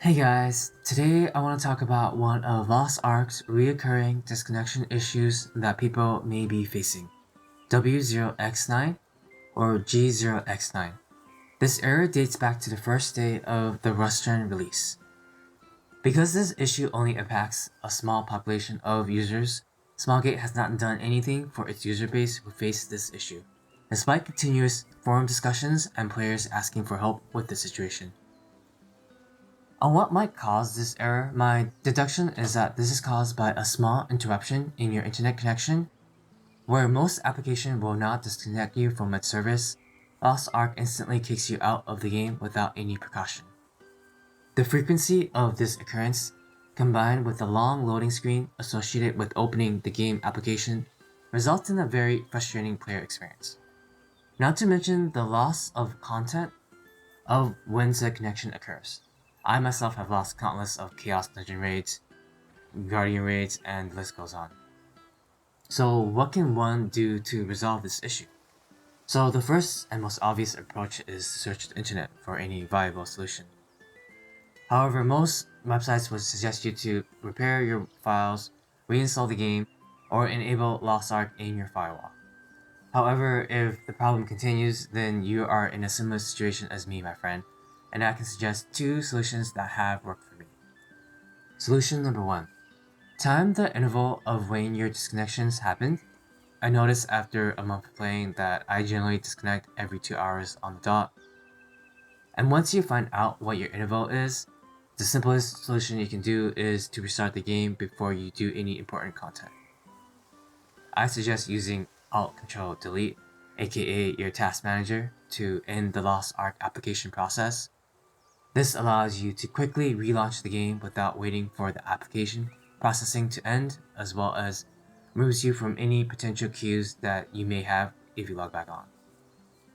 Hey guys, today I want to talk about one of Lost Ark's reoccurring disconnection issues that people may be facing, W0x9 or G0X9. This error dates back to the first day of the Western release. Because this issue only impacts a small population of users, Smallgate has not done anything for its user base who face this issue, despite continuous forum discussions and players asking for help with the situation. On what might cause this error, my deduction is that this is caused by a small interruption in your internet connection. Where most applications will not disconnect you from its service, Lost Ark instantly kicks you out of the game without any precaution. The frequency of this occurrence, combined with the long loading screen associated with opening the game application, results in a very frustrating player experience. Not to mention the loss of content of when said connection occurs. I myself have lost countless of Chaos Dungeon raids, Guardian raids, and the list goes on. So what can one do to resolve this issue? So the first and most obvious approach is to search the internet for any viable solution. However, most websites would suggest you to repair your files, reinstall the game, or enable Lost Ark in your firewall. However, if the problem continues, then you are in a similar situation as me, my friend, and I can suggest two solutions that have worked for me. Solution number 1. Time the interval of when your disconnections happened. I noticed after a month of playing that I generally disconnect every 2 hours on the dot. And once you find out what your interval is, the simplest solution you can do is to restart the game before you do any important content. I suggest using Alt-Control-Delete, aka your task manager, to end the Lost Ark application process. This allows you to quickly relaunch the game without waiting for the application processing to end, as well as removes you from any potential queues that you may have if you log back on.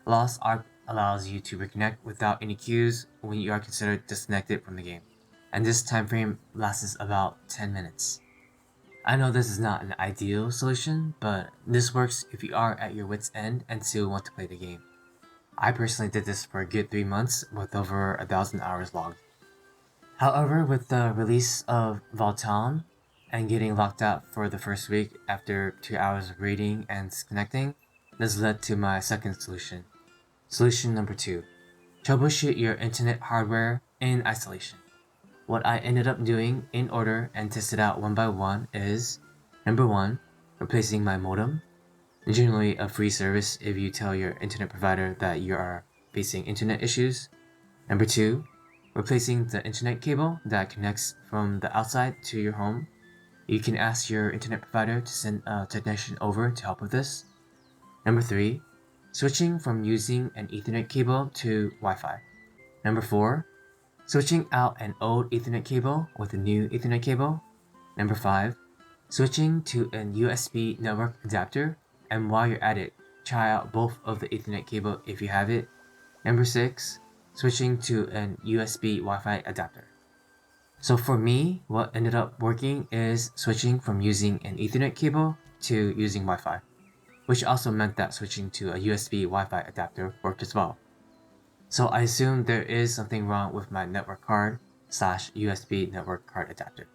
Lost Ark allows you to reconnect without any queues when you are considered disconnected from the game, and this time frame lasts about 10 minutes. I know this is not an ideal solution, but this works if you are at your wit's end and still want to play the game. I personally did this for a good 3 months with over 1,000 hours logged. However, with the release of Voltan and getting locked out for the first week after 2 hours of raiding and disconnecting, this led to my second solution. Solution number 2. Troubleshoot your internet hardware in isolation. What I ended up doing in order and tested out one by one is number 1. Replacing my modem. Generally a free service if you tell your internet provider that you are facing internet issues. Number 2, replacing the internet cable that connects from the outside to your home. You can ask your internet provider to send a technician over to help with this. Number 3, switching from using an Ethernet cable to Wi-Fi. Number 4, switching out an old Ethernet cable with a new Ethernet cable. Number 5, switching to a USB network adapter. And while you're at it, try out both of the Ethernet cable if you have it. Number 6, switching to an USB Wi-Fi adapter. So for me, what ended up working is switching from using an Ethernet cable to using Wi-Fi, which also meant that switching to a USB Wi-Fi adapter worked as well. So I assume there is something wrong with my network card / USB network card adapter.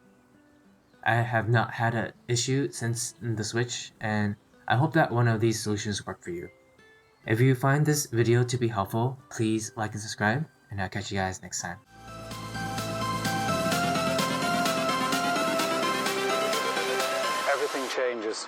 I have not had an issue since the switch, and I hope that one of these solutions work for you. If you find this video to be helpful, please like and subscribe, and I'll catch you guys next time. Everything changes.